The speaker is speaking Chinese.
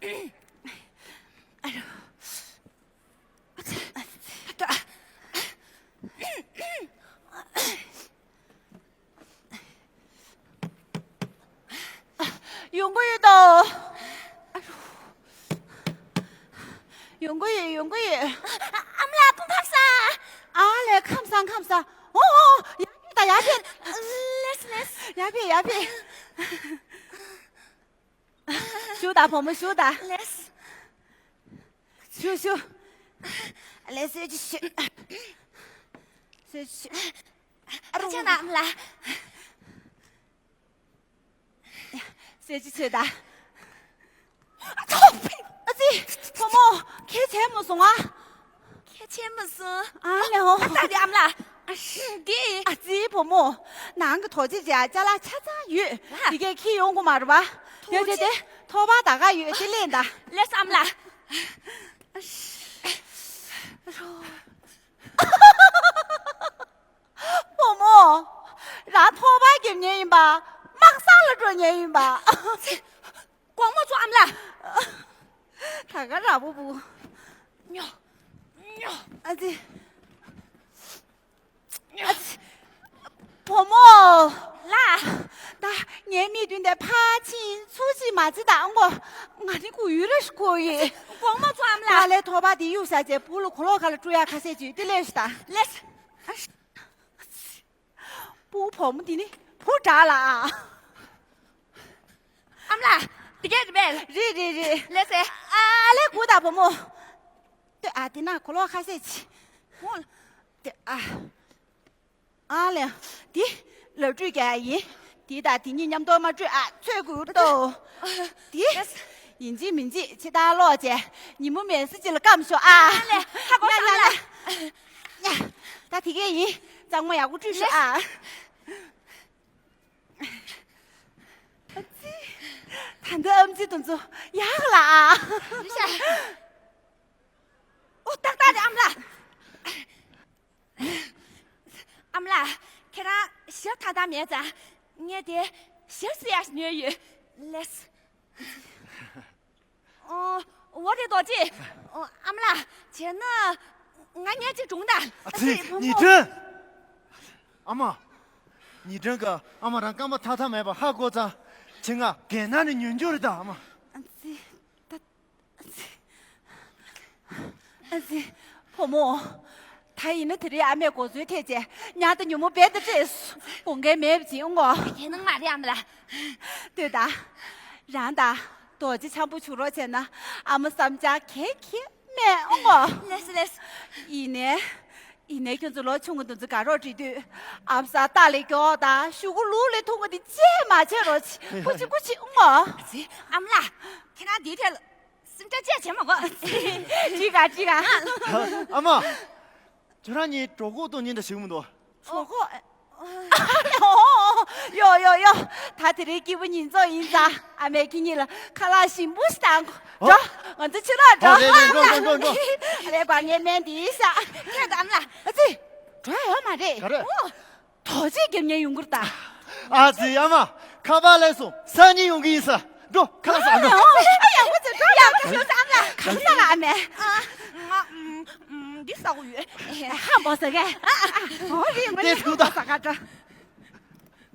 哎呦，用过一道，用过一，用过一。俺们俩不看啥？啊，来看啥看啥？哦，鸦片，鸦片，鸦片。修打婆婆修打。修修。来谁去修？谁去？叫俺们来。谁去修打？操屁！阿姐，婆婆，开钱没送啊？开钱没送。啊，然后。大的俺们来。是的。阿姐，婆婆，哪个拖姐姐叫来吃炸鱼？你给去用过嘛是吧？对对对，拖把大个鱼去练的。来俺们来。婆婆，让拖把给你吧，马上了做你吧。光没做俺们来。他个啥不？喵，阿姐。婆婆，来，那年米炖的扒青粗鸡麻子蛋我的古鱼了是可以。光没做俺们来。来拖把的右下节补了可乐卡了主要看谁就的来是的。来，不婆母的呢，不炸了啊！俺们来，这个这边，热。来噻，来顾大婆母。对啊，的那可乐看谁去？我，对啊。了，弟，老追干伊，弟大弟你娘多嘛追啊，最古都，弟，应季明季去打老姐，你们面试进了干不说啊？来，还过来，呀，打提个伊，咱们也不追说啊。谈的俺们动作呀啦啊！我大的俺们来。俺们来看他小他大面子，你的小事也是女语，来是。我的多姐，俺们来，姐呢，俺年纪中的。你这，阿妈，你这个阿妈让干嘛太买吧？还过着，亲啊，给那的女救的阿妈。婆母。他因那特别安排过最贴切，伢的女母别的这事，我该买不进我。也能买的俺们来。对的，让的多几场不出了钱呢，俺们三家开买我。来是。一年跟着老穷的都是干扰这堆，俺们仨打了个好大，修个路来通我的姐嘛钱了去，过去我。俺们来，看他地铁了，是这借钱嘛我。这个。阿妈。就让你照顾到你的媳妇多。照顾，有，他这里给我营造营造，俺没给你了，看来行不行？走，我这去了，走。走。来把你面地下，看咱们了。阿姐，这要嘛的？陶姐给你用过的。阿姐阿妈，卡巴来送，3年用个意思。走，看啥子？哎呀，我这要看咱们了，看啥了俺没？你少个月，还不是个？我这啥个这？